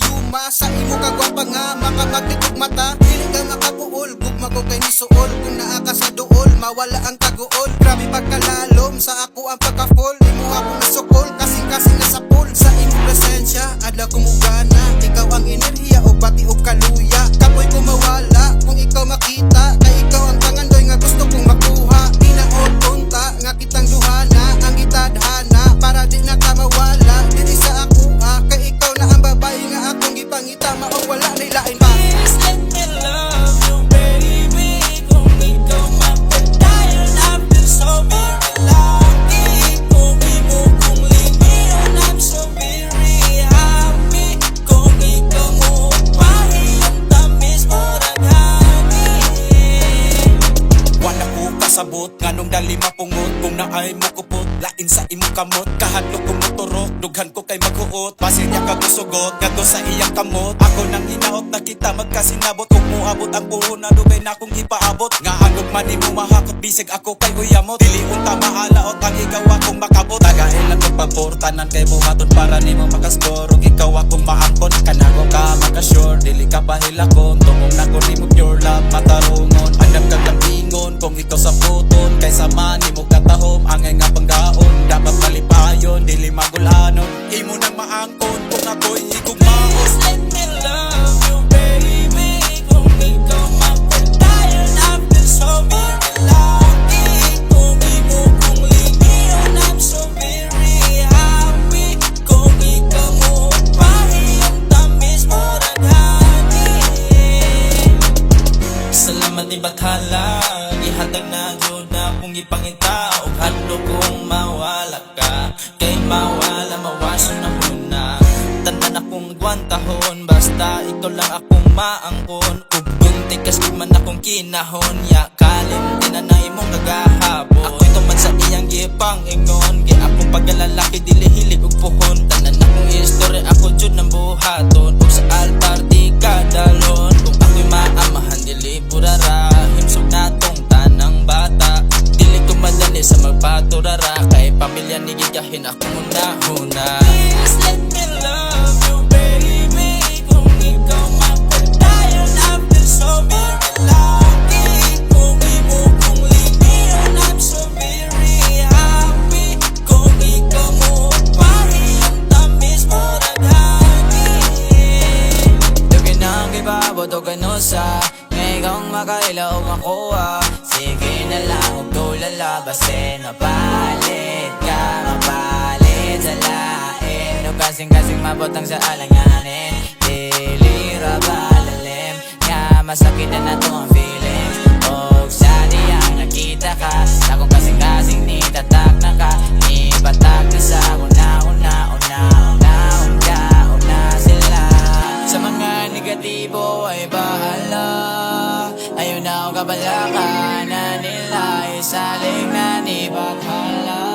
gayuma. Sa imo kagwapa nga makamaglikog mata. Dili ka makabuol, gugma ko kay ni suol. Kung naa ka sa duol, mawala ang kaguol. Grabe pagkalalom, sa ako ang pagka-fall. Imo ako nasukol, kasing-kasing na sa pool. Sa imo presensya, adlaw kumugana. Ikaw ang enerhiya o bati o kaluya. Kapoy ko mawala, kung ikaw makita. Kay ikaw ang pangandoy nga gusto kong makuha. Di na unta, nga kitang duhana. Ang gitadhana, para di na ka mawala. Dili sa ako kay ikaw na ang babae nga akong gipangita. Mawala na ilain pa. Please let me love you, baby. Kung ikaw mapagdayon, I feel so very lucky. Kung imo kong limiyon, I'm so very happy. Kung ikaw mo pahiyon, tamis mo raghani. Wala ko kasabot, nganong dali mapungot. Kung naay mo kupot, lain sa imong kamot. Kahadlok ko motorok, dughan ko kay maghuot. Basin niya kagusugot, ngadto sa iyang kamot. Ako nang hinaot na kita magkasinabot. Kung muabot ang puhon na dugay na akong ipaabot. Nga anong man mo mahakot, bisig ako kay uyamot. Dili unta mahalaot, ang ikaw akong makabot. Tagain lang kong pagportanan kay buhaton para nimo makascore. Ug ikaw akong maangkon, kanago ka makasure. Dili ka pahilakon, tungong na ko nimo pure love matarungon. Andam kang lambingon, kung ikaw sa puton. Kaysa man nimo katahom, angay nga panggaon. Dapat palipayon, dili magulanon. Imo nang maangkon, kung ako'y higugmaon. Please let me love you, baby. Kung ikaw mapagdayon, I feel so very lucky. Kung imo kong limiyon, I'm so very happy. Kung ikaw mo pahiyon, tamis mo raghani. Salamat ibathala, ihatag na jud na kung ipangita. Og hadlo kong mawala ka, kay mawala mawaso na huna. Tanan akong gwantahon, basta ikaw lang akong maangkon. Ug buntik kas man akong kinahon, ya kalim di na na imong kagahabon. Ako'y tuman sa iyang gipang ingon, gi akong pagkalalaki dili hilig ug puhon. Tanan akong istorya ako jud nang buhaton. Ug sa altar di kadalon, kung ako'y maamahan dili purara. Himsog natong tanang bata, dili ko madali sa magpaturara. Kay pamilya ni gigahin ako huna-huna. Please let me love you, baby. Kung ikaw mapagdayon, I feel so very lucky. Kung imo kong limiyon, I'm so very happy. Kung ikaw mo pahiyon, tamis mo raghani. Dugin na ang ibabot o ganusa. Ngay kang makailaw makuha. Sige na lang huwag tulala. Baste mapalit ka, mapalit sa lain. O kasing-kasing mabotang sa alanganin. Dilira balalim, nga masakit na na to ang feelings. O sa diyang nakita ka, na kung kasing-kasing ni tatak na ka. Ibatak na sa una sila. Sa mga negatibo ay bahala. Ayaw na ako kabalakan na nila, isaling na ni Bakhala.